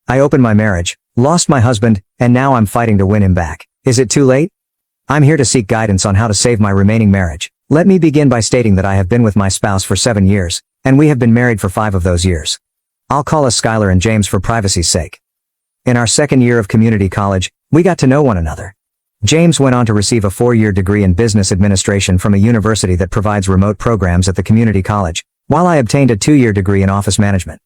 I opened my marriage, lost my husband, and now I'm fighting to win him back. Is it too late? I'm here to seek guidance on how to save my remaining marriage. Let me begin by stating that I have been with my spouse for 7 years, and we have been married for 5 of those years. I'll call us Skylar and James for privacy's sake. In our second year of community college, we got to know one another. James went on to receive a 4-year degree in business administration from a university that provides remote programs at the community college, while I obtained a 2-year degree in office management.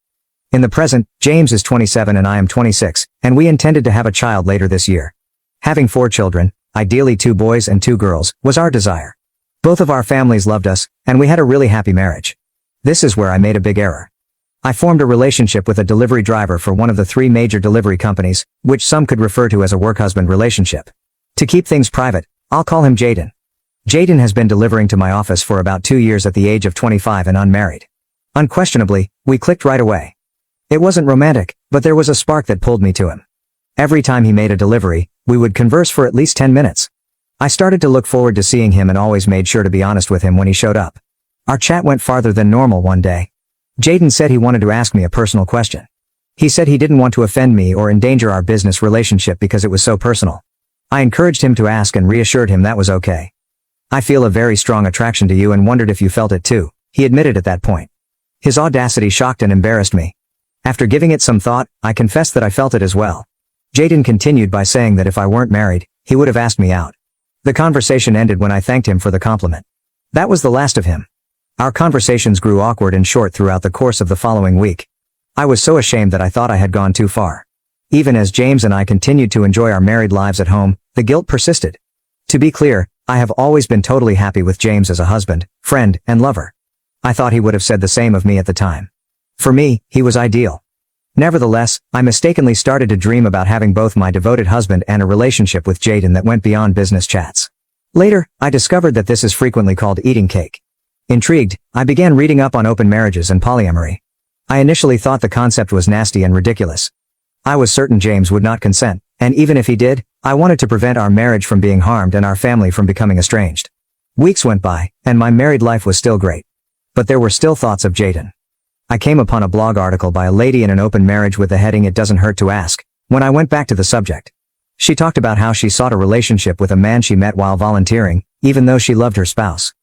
In the present, James is 27 and I am 26, and we intended to have a child later this year. Having 4 children, ideally 2 boys and 2 girls, was our desire. Both of our families loved us, and we had a really happy marriage. This is where I made a big error. I formed a relationship with a delivery driver for one of the 3 major delivery companies, which some could refer to as a work-husband relationship. To keep things private, I'll call him Jaden. Jaden has been delivering to my office for about 2 years at the age of 25 and unmarried. Unquestionably, we clicked right away. It wasn't romantic, but there was a spark that pulled me to him. Every time he made a delivery, we would converse for at least 10 minutes. I started to look forward to seeing him and always made sure to be honest with him when he showed up. Our chat went farther than normal one day. Jaden said he wanted to ask me a personal question. He said he didn't want to offend me or endanger our business relationship because it was so personal. I encouraged him to ask and reassured him that was okay. I feel a very strong attraction to you and wondered if you felt it too, he admitted at that point. His audacity shocked and embarrassed me. After giving it some thought, I confessed that I felt it as well. Jaden continued by saying that if I weren't married, he would have asked me out. The conversation ended when I thanked him for the compliment. That was the last of him. Our conversations grew awkward and short throughout the course of the following week. I was so ashamed that I thought I had gone too far. Even as James and I continued to enjoy our married lives at home, the guilt persisted. To be clear, I have always been totally happy with James as a husband, friend, and lover. I thought he would have said the same of me at the time. For me, he was ideal. Nevertheless, I mistakenly started to dream about having both my devoted husband and a relationship with Jaden that went beyond business chats. Later, I discovered that this is frequently called eating cake. Intrigued, I began reading up on open marriages and polyamory. I initially thought the concept was nasty and ridiculous. I was certain James would not consent, and even if he did, I wanted to prevent our marriage from being harmed and our family from becoming estranged. Weeks went by, and my married life was still great. But there were still thoughts of Jaden. I came upon a blog article by a lady in an open marriage with the heading "It Doesn't Hurt to Ask." When I went back to the subject, she talked about how she sought a relationship with a man she met while volunteering, even though she loved her spouse.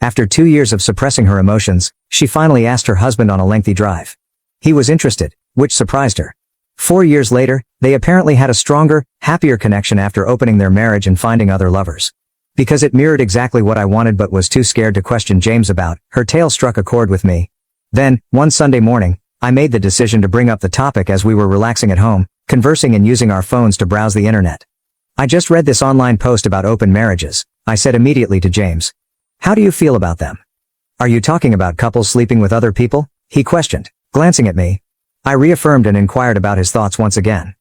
After 2 years of suppressing her emotions, she finally asked her husband on a lengthy drive. He was interested, which surprised her. 4 years later, they apparently had a stronger, happier connection after opening their marriage and finding other lovers. Because it mirrored exactly what I wanted but was too scared to question James about, her tale struck a chord with me. Then, one Sunday morning, I made the decision to bring up the topic as we were relaxing at home, conversing and using our phones to browse the internet. I just read this online post about open marriages, I said immediately to James. How do you feel about them? Are you talking about couples sleeping with other people? He questioned, glancing at me. I reaffirmed and inquired about his thoughts once again.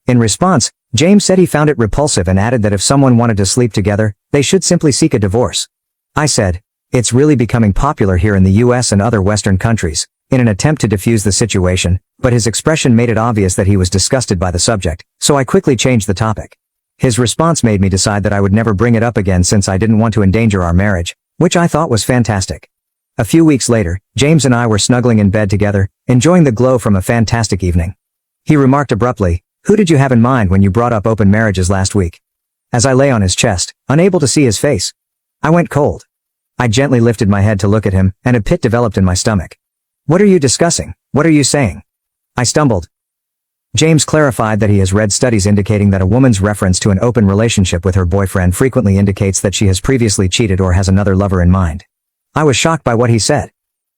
In response, James said he found it repulsive and added that if someone wanted to sleep together, they should simply seek a divorce. I said, it's really becoming popular here in the US and other Western countries, in an attempt to defuse the situation, but his expression made it obvious that he was disgusted by the subject, so I quickly changed the topic. His response made me decide that I would never bring it up again since I didn't want to endanger our marriage, which I thought was fantastic. A few weeks later, James and I were snuggling in bed together, enjoying the glow from a fantastic evening. He remarked abruptly, "Who did you have in mind when you brought up open marriages last week?" As I lay on his chest, unable to see his face, I went cold. I gently lifted my head to look at him, and a pit developed in my stomach. "What are you discussing? What are you saying?" I stumbled. James clarified that he has read studies indicating that a woman's reference to an open relationship with her boyfriend frequently indicates that she has previously cheated or has another lover in mind. I was shocked by what he said.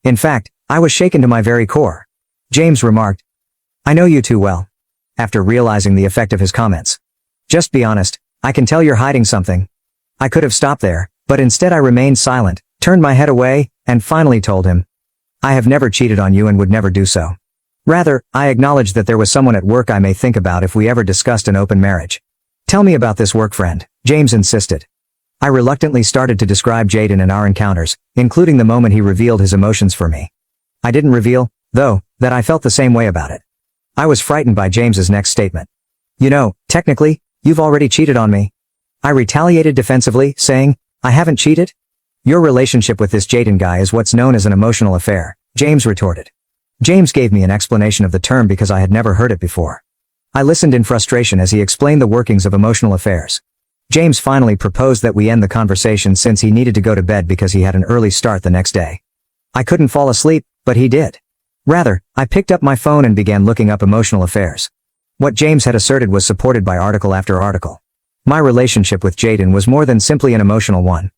In fact, I was shaken to my very core. James remarked, "I know you too well," after realizing the effect of his comments. "Just be honest, I can tell you're hiding something." I could have stopped there, but instead I remained silent, turned my head away, and finally told him, "I have never cheated on you and would never do so. Rather, I acknowledged that there was someone at work I may think about if we ever discussed an open marriage." "Tell me about this work friend," James insisted. I reluctantly started to describe Jaden and our encounters, including the moment he revealed his emotions for me. I didn't reveal, though, that I felt the same way about it. I was frightened by James's next statement. "You know, technically, you've already cheated on me." I retaliated defensively, saying, "I haven't cheated?" "Your relationship with this Jaden guy is what's known as an emotional affair," James retorted. James gave me an explanation of the term because I had never heard it before. I listened in frustration as he explained the workings of emotional affairs. James finally proposed that we end the conversation since he needed to go to bed because he had an early start the next day. I couldn't fall asleep, but he did. Rather, I picked up my phone and began looking up emotional affairs. What James had asserted was supported by article after article. My relationship with Jaden was more than simply an emotional one.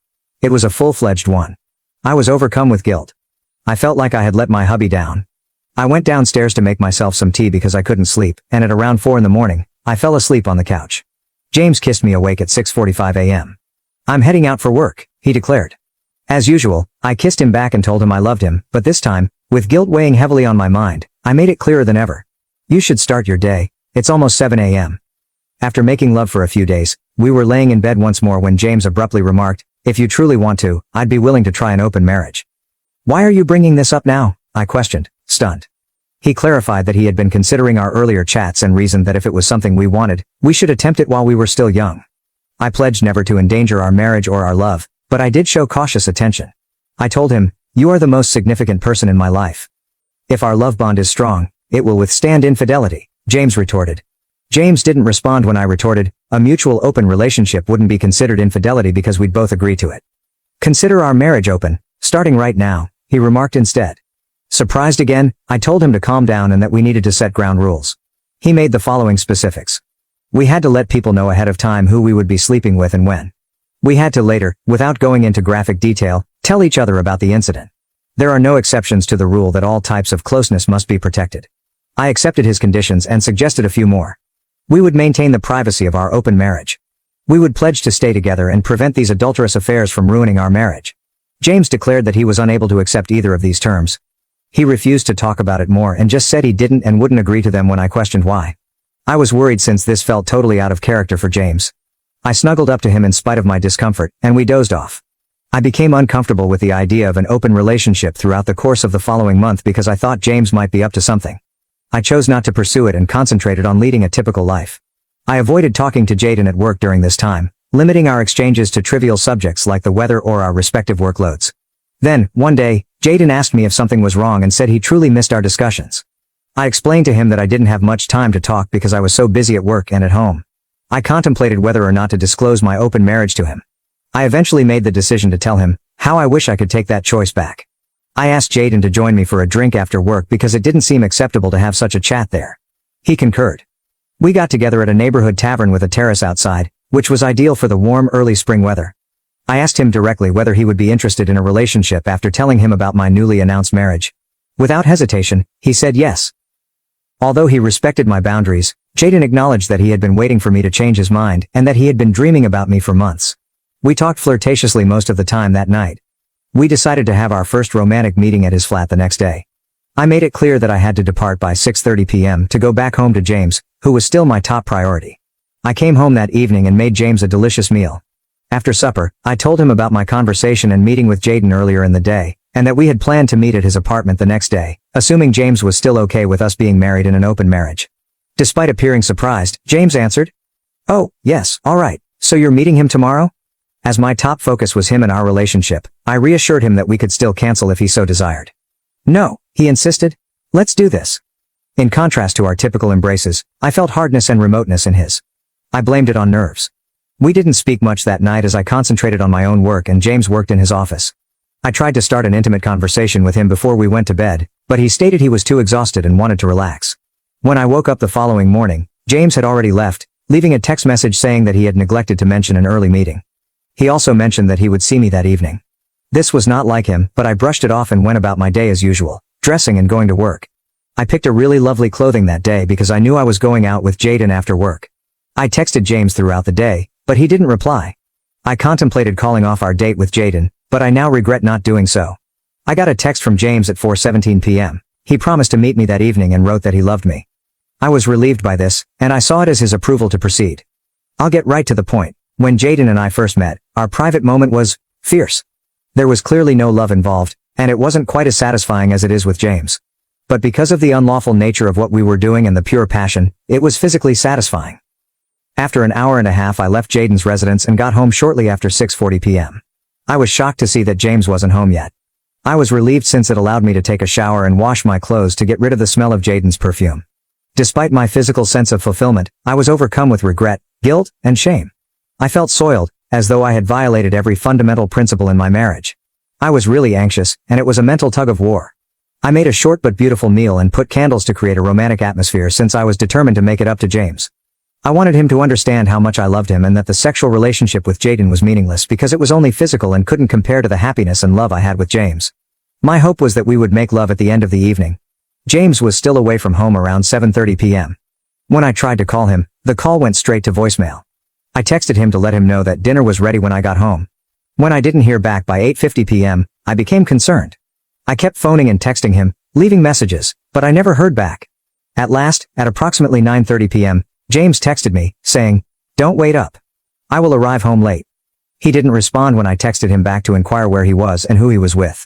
It was a full-fledged one. I was overcome with guilt. I felt like I had let my hubby down. I went downstairs to make myself some tea because I couldn't sleep, and at around 4 a.m, I fell asleep on the couch. James kissed me awake at 6:45 a.m. "I'm heading out for work," he declared. As usual, I kissed him back and told him I loved him, but this time, with guilt weighing heavily on my mind, I made it clearer than ever. "You should start your day. It's almost 7 a.m. After making love for a few days, we were laying in bed once more when James abruptly remarked, "If you truly want to, I'd be willing to try an open marriage." "Why are you bringing this up now?" I questioned, stunned. He clarified that he had been considering our earlier chats and reasoned that if it was something we wanted, we should attempt it while we were still young. I pledged never to endanger our marriage or our love, but I did show cautious attention. I told him, "You are the most significant person in my life. If our love bond is strong, it will withstand infidelity," James retorted. James didn't respond when I retorted, "A mutual open relationship wouldn't be considered infidelity because we'd both agree to it. Consider our marriage open, starting right now," he remarked instead. Surprised again, I told him to calm down and that we needed to set ground rules. He made the following specifics. We had to let people know ahead of time who we would be sleeping with and when. We had to later, without going into graphic detail, tell each other about the incident. There are no exceptions to the rule that all types of closeness must be protected. I accepted his conditions and suggested a few more. We would maintain the privacy of our open marriage. We would pledge to stay together and prevent these adulterous affairs from ruining our marriage. James declared that he was unable to accept either of these terms. He refused to talk about it more and just said he didn't and wouldn't agree to them when I questioned why. I was worried since this felt totally out of character for James. I snuggled up to him in spite of my discomfort, and we dozed off. I became uncomfortable with the idea of an open relationship throughout the course of the following month because I thought James might be up to something. I chose not to pursue it and concentrated on leading a typical life. I avoided talking to Jaden at work during this time, limiting our exchanges to trivial subjects like the weather or our respective workloads. Then, one day, Jaden asked me if something was wrong and said he truly missed our discussions. I explained to him that I didn't have much time to talk because I was so busy at work and at home. I contemplated whether or not to disclose my open marriage to him. I eventually made the decision to tell him how I wish I could take that choice back. I asked Jaden to join me for a drink after work because it didn't seem acceptable to have such a chat there. He concurred. We got together at a neighborhood tavern with a terrace outside, which was ideal for the warm early spring weather. I asked him directly whether he would be interested in a relationship after telling him about my newly announced marriage. Without hesitation, he said yes. Although he respected my boundaries, Jaden acknowledged that he had been waiting for me to change his mind and that he had been dreaming about me for months. We talked flirtatiously most of the time that night. We decided to have our first romantic meeting at his flat the next day. I made it clear that I had to depart by 6:30 p.m. to go back home to James, who was still my top priority. I came home that evening and made James a delicious meal. After supper, I told him about my conversation and meeting with Jaden earlier in the day, and that we had planned to meet at his apartment the next day, assuming James was still okay with us being married in an open marriage. Despite appearing surprised, James answered, "Oh, yes, all right, so you're meeting him tomorrow?" As my top focus was him and our relationship, I reassured him that we could still cancel if he so desired. "No," he insisted. "Let's do this." In contrast to our typical embraces, I felt hardness and remoteness in his. I blamed it on nerves. We didn't speak much that night as I concentrated on my own work and James worked in his office. I tried to start an intimate conversation with him before we went to bed, but he stated he was too exhausted and wanted to relax. When I woke up the following morning, James had already left, leaving a text message saying that he had neglected to mention an early meeting. He also mentioned that he would see me that evening. This was not like him, but I brushed it off and went about my day as usual, dressing and going to work. I picked a really lovely clothing that day because I knew I was going out with Jaden after work. I texted James throughout the day, but he didn't reply. I contemplated calling off our date with Jaden, but I now regret not doing so. I got a text from James at 4:17 p.m. He promised to meet me that evening and wrote that he loved me. I was relieved by this, and I saw it as his approval to proceed. I'll get right to the point. When Jaden and I first met, our private moment was fierce. There was clearly no love involved, and it wasn't quite as satisfying as it is with James. But because of the unlawful nature of what we were doing and the pure passion, it was physically satisfying. After an hour and a half I left Jaden's residence and got home shortly after 6:40 p.m. I was shocked to see that James wasn't home yet. I was relieved since it allowed me to take a shower and wash my clothes to get rid of the smell of Jaden's perfume. Despite my physical sense of fulfillment, I was overcome with regret, guilt, and shame. I felt soiled, as though I had violated every fundamental principle in my marriage. I was really anxious, and it was a mental tug of war. I made a short but beautiful meal and put candles to create a romantic atmosphere since I was determined to make it up to James. I wanted him to understand how much I loved him and that the sexual relationship with Jaden was meaningless because it was only physical and couldn't compare to the happiness and love I had with James. My hope was that we would make love at the end of the evening. James was still away from home around 7:30 p.m. When I tried to call him, the call went straight to voicemail. I texted him to let him know that dinner was ready when I got home. When I didn't hear back by 8:50 p.m., I became concerned. I kept phoning and texting him, leaving messages, but I never heard back. At last, at approximately 9:30 p.m., James texted me, saying, "Don't wait up. I will arrive home late." He didn't respond when I texted him back to inquire where he was and who he was with.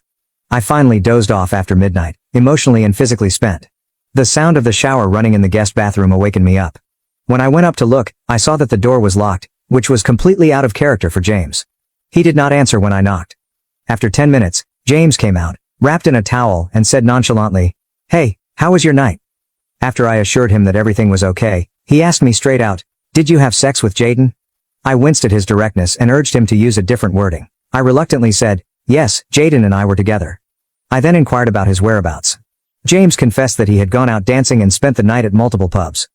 I finally dozed off after midnight, emotionally and physically spent. The sound of the shower running in the guest bathroom awakened me up. When I went up to look, I saw that the door was locked, which was completely out of character for James. He did not answer when I knocked. After 10 minutes, James came out, wrapped in a towel, and said nonchalantly, "Hey, how was your night?" After I assured him that everything was okay, he asked me straight out, "Did you have sex with Jaden?" I winced at his directness and urged him to use a different wording. I reluctantly said, "Yes, Jaden and I were together." I then inquired about his whereabouts. James confessed that he had gone out dancing and spent the night at multiple pubs.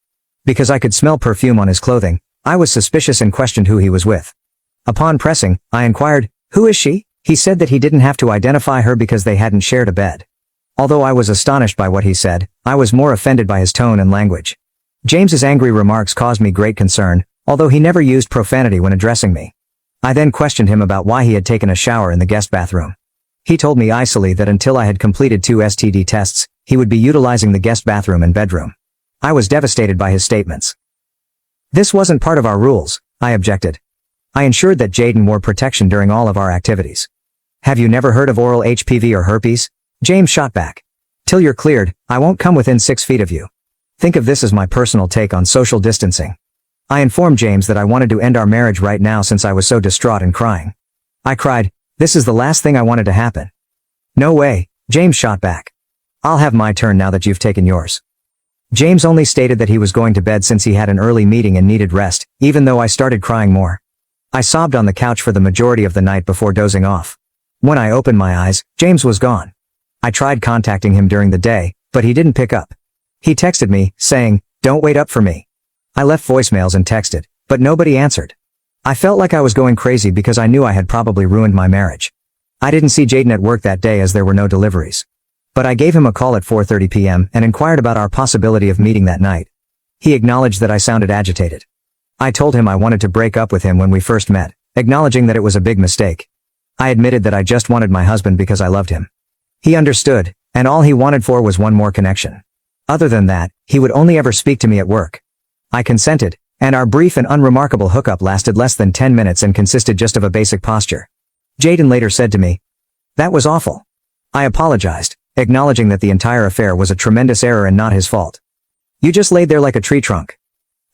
Because I could smell perfume on his clothing, I was suspicious and questioned who he was with. Upon pressing, I inquired, "Who is she?" He said that he didn't have to identify her because they hadn't shared a bed. Although I was astonished by what he said, I was more offended by his tone and language. James's angry remarks caused me great concern, although he never used profanity when addressing me. I then questioned him about why he had taken a shower in the guest bathroom. He told me icily that until I had completed 2 STD tests, he would be utilizing the guest bathroom and bedroom. I was devastated by his statements. "This wasn't part of our rules," I objected. I ensured that Jaden wore protection during all of our activities. "Have you never heard of oral HPV or herpes?" James shot back. "Till you're cleared, I won't come within 6 feet of you. Think of this as my personal take on social distancing." I informed James that I wanted to end our marriage right now since I was so distraught and crying. I cried, "This is the last thing I wanted to happen." "No way," James shot back. "I'll have my turn now that you've taken yours." James only stated that he was going to bed since he had an early meeting and needed rest, even though I started crying more. I sobbed on the couch for the majority of the night before dozing off. When I opened my eyes, James was gone. I tried contacting him during the day, but he didn't pick up. He texted me, saying, "Don't wait up for me." I left voicemails and texted, but nobody answered. I felt like I was going crazy because I knew I had probably ruined my marriage. I didn't see Jaden at work that day as there were no deliveries. But I gave him a call at 4:30 p.m. and inquired about our possibility of meeting that night. He acknowledged that I sounded agitated. I told him I wanted to break up with him when we first met, acknowledging that it was a big mistake. I admitted that I just wanted my husband because I loved him. He understood, and all he wanted for was one more connection. Other than that, he would only ever speak to me at work. I consented, and our brief and unremarkable hookup lasted less than 10 minutes and consisted just of a basic posture. Jaden later said to me, "That was awful." I apologized, acknowledging that the entire affair was a tremendous error and not his fault. "You just laid there like a tree trunk."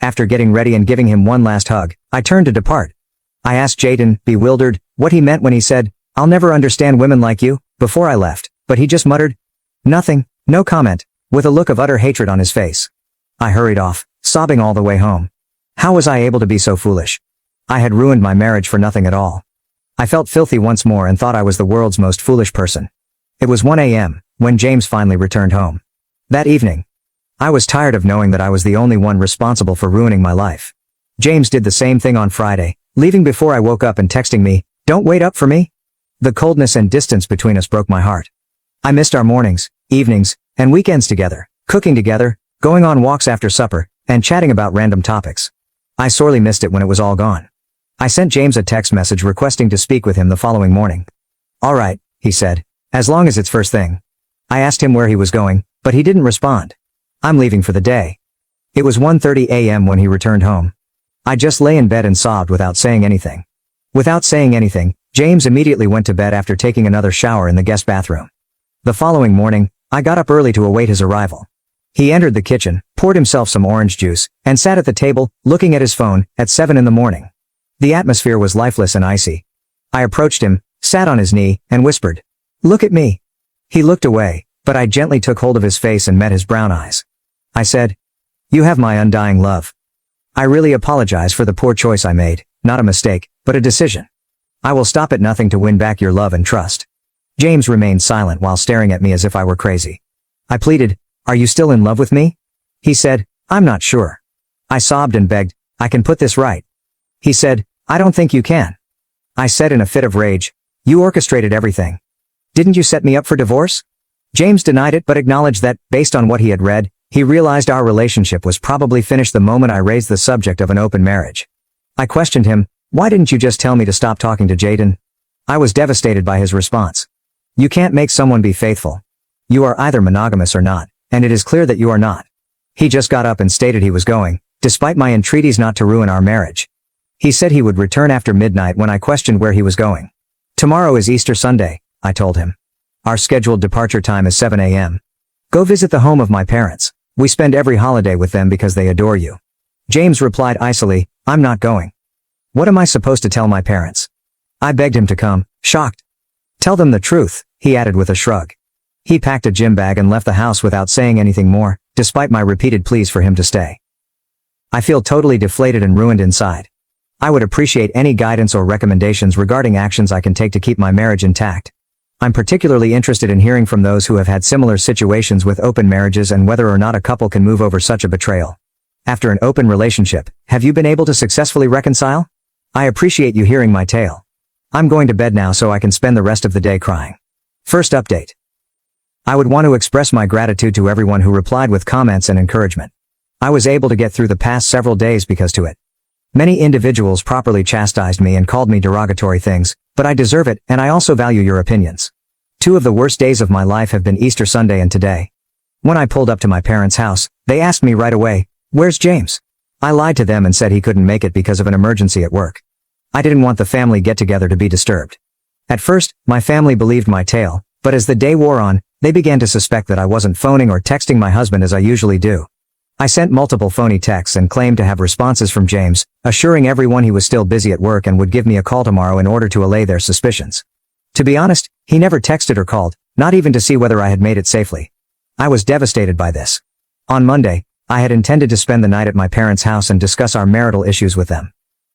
After getting ready and giving him one last hug, I turned to depart. I asked Jaden, bewildered, what he meant when he said, "I'll never understand women like you," before I left, but he just muttered, "Nothing, no comment," with a look of utter hatred on his face. I hurried off, sobbing all the way home. How was I able to be so foolish? I had ruined my marriage for nothing at all. I felt filthy once more and thought I was the world's most foolish person. It was 1 a.m. when James finally returned home. That evening, I was tired of knowing that I was the only one responsible for ruining my life. James did the same thing on Friday, leaving before I woke up and texting me, "Don't wait up for me." The coldness and distance between us broke my heart. I missed our mornings, evenings, and weekends together, cooking together, going on walks after supper, and chatting about random topics. I sorely missed it when it was all gone. I sent James a text message requesting to speak with him the following morning. "All right," he said, "as long as it's first thing." I asked him where he was going, but he didn't respond. "I'm leaving for the day." It was 1:30 a.m. when he returned home. I just lay in bed and sobbed without saying anything. Without saying anything, James immediately went to bed after taking another shower in the guest bathroom. The following morning, I got up early to await his arrival. He entered the kitchen, poured himself some orange juice, and sat at the table, looking at his phone, at 7 in the morning. The atmosphere was lifeless and icy. I approached him, sat on his knee, and whispered, "Look at me." He looked away, but I gently took hold of his face and met his brown eyes. I said, You have my undying love. I really apologize for the poor choice I made, not a mistake, but a decision. I will stop at nothing to win back your love and trust. James remained silent while staring at me as if I were crazy. I pleaded, "Are you still in love with me?" He said, "I'm not sure." I sobbed and begged, "I can put this right." He said, "I don't think you can." I said in a fit of rage, "You orchestrated everything. Didn't you set me up for divorce?" James denied it but acknowledged that, based on what he had read, he realized our relationship was probably finished the moment I raised the subject of an open marriage. I questioned him, "Why didn't you just tell me to stop talking to Jaden?" I was devastated by his response. "You can't make someone be faithful. You are either monogamous or not, and it is clear that you are not." He just got up and stated he was going, despite my entreaties not to ruin our marriage. He said he would return after midnight when I questioned where he was going. "Tomorrow is Easter Sunday," I told him. "Our scheduled departure time is 7 a.m. Go visit the home of my parents. We spend every holiday with them because they adore you." James replied icily, "I'm not going." "What am I supposed to tell my parents?" I begged him to come, shocked. "Tell them the truth," he added with a shrug. He packed a gym bag and left the house without saying anything more, despite my repeated pleas for him to stay. I feel totally deflated and ruined inside. I would appreciate any guidance or recommendations regarding actions I can take to keep my marriage intact. I'm particularly interested in hearing from those who have had similar situations with open marriages and whether or not a couple can move over such a betrayal. After an open relationship, have you been able to successfully reconcile? I appreciate you hearing my tale. I'm going to bed now so I can spend the rest of the day crying. First update. I would want to express my gratitude to everyone who replied with comments and encouragement. I was able to get through the past several days because to it. Many individuals properly chastised me and called me derogatory things, but I deserve it and I also value your opinions. 2 of the worst days of my life have been Easter Sunday and today. When I pulled up to my parents' house, they asked me right away, "Where's James?" I lied to them and said he couldn't make it because of an emergency at work. I didn't want the family get-together to be disturbed. At first, my family believed my tale, but as the day wore on, they began to suspect that I wasn't phoning or texting my husband as I usually do. I sent multiple phony texts and claimed to have responses from James, assuring everyone he was still busy at work and would give me a call tomorrow in order to allay their suspicions. To be honest, he never texted or called, not even to see whether I had made it safely. I was devastated by this. On Monday, I had intended to spend the night at my parents' house and discuss our marital issues with them.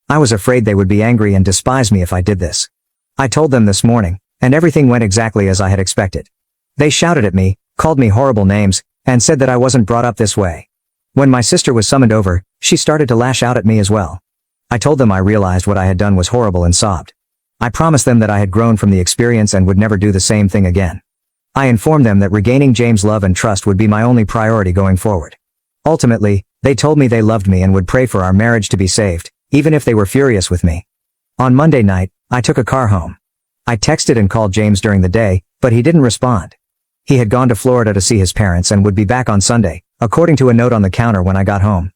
I was afraid they would be angry and despise me if I did this. I told them this morning, and everything went exactly as I had expected. They shouted at me, called me horrible names, and said that I wasn't brought up this way. When my sister was summoned over, she started to lash out at me as well. I told them I realized what I had done was horrible and sobbed. I promised them that I had grown from the experience and would never do the same thing again. I informed them that regaining James' love and trust would be my only priority going forward. Ultimately, they told me they loved me and would pray for our marriage to be saved, even if they were furious with me. On Monday night, I took a car home. I texted and called James during the day, but he didn't respond. He had gone to Florida to see his parents and would be back on Sunday, according to a note on the counter when I got home.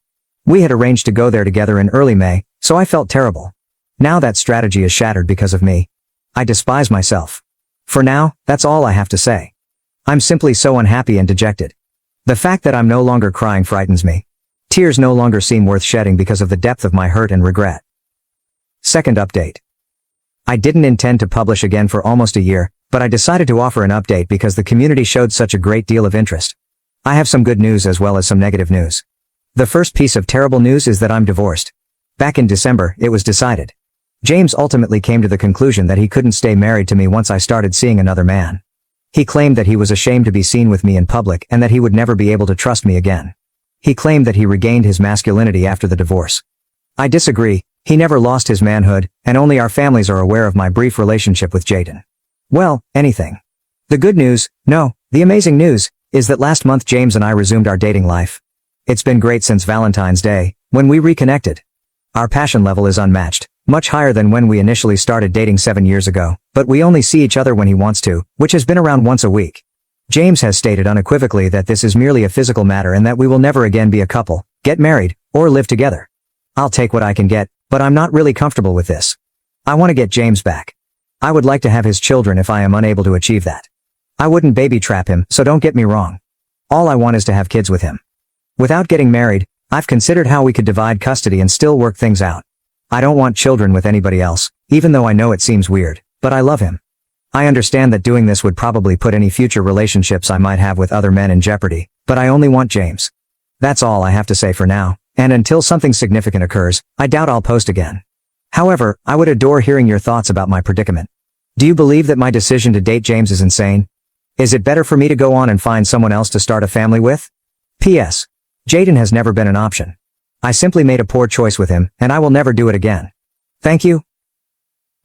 We had arranged to go there together in early May, so I felt terrible. Now that strategy is shattered because of me. I despise myself. For now, that's all I have to say. I'm simply so unhappy and dejected. The fact that I'm no longer crying frightens me. Tears no longer seem worth shedding because of the depth of my hurt and regret. Second update. I didn't intend to publish again for almost a year, but I decided to offer an update because the community showed such a great deal of interest. I have some good news as well as some negative news. The first piece of terrible news is that I'm divorced. Back in December, it was decided. James ultimately came to the conclusion that he couldn't stay married to me once I started seeing another man. He claimed that he was ashamed to be seen with me in public and that he would never be able to trust me again. He claimed that he regained his masculinity after the divorce. I disagree. He never lost his manhood, and only our families are aware of my brief relationship with Jaden. Well, anything. The good news, no, the amazing news, is that last month James and I resumed our dating life. It's been great since Valentine's Day, when we reconnected. Our passion level is unmatched, much higher than when we initially started dating 7 years ago, but we only see each other when he wants to, which has been around once a week. James has stated unequivocally that this is merely a physical matter and that we will never again be a couple, get married, or live together. I'll take what I can get, but I'm not really comfortable with this. I want to get James back. I would like to have his children if I am unable to achieve that. I wouldn't baby trap him, so don't get me wrong. All I want is to have kids with him. Without getting married, I've considered how we could divide custody and still work things out. I don't want children with anybody else, even though I know it seems weird, but I love him. I understand that doing this would probably put any future relationships I might have with other men in jeopardy, but I only want James. That's all I have to say for now, and until something significant occurs, I doubt I'll post again. However, I would adore hearing your thoughts about my predicament. Do you believe that my decision to date James is insane? Is it better for me to go on and find someone else to start a family with? P.S. Jaden has never been an option. I simply made a poor choice with him, and I will never do it again. Thank you.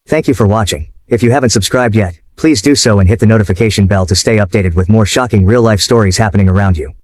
Thank you for watching. If you haven't subscribed yet, please do so and hit the notification bell to stay updated with more shocking real-life stories happening around you.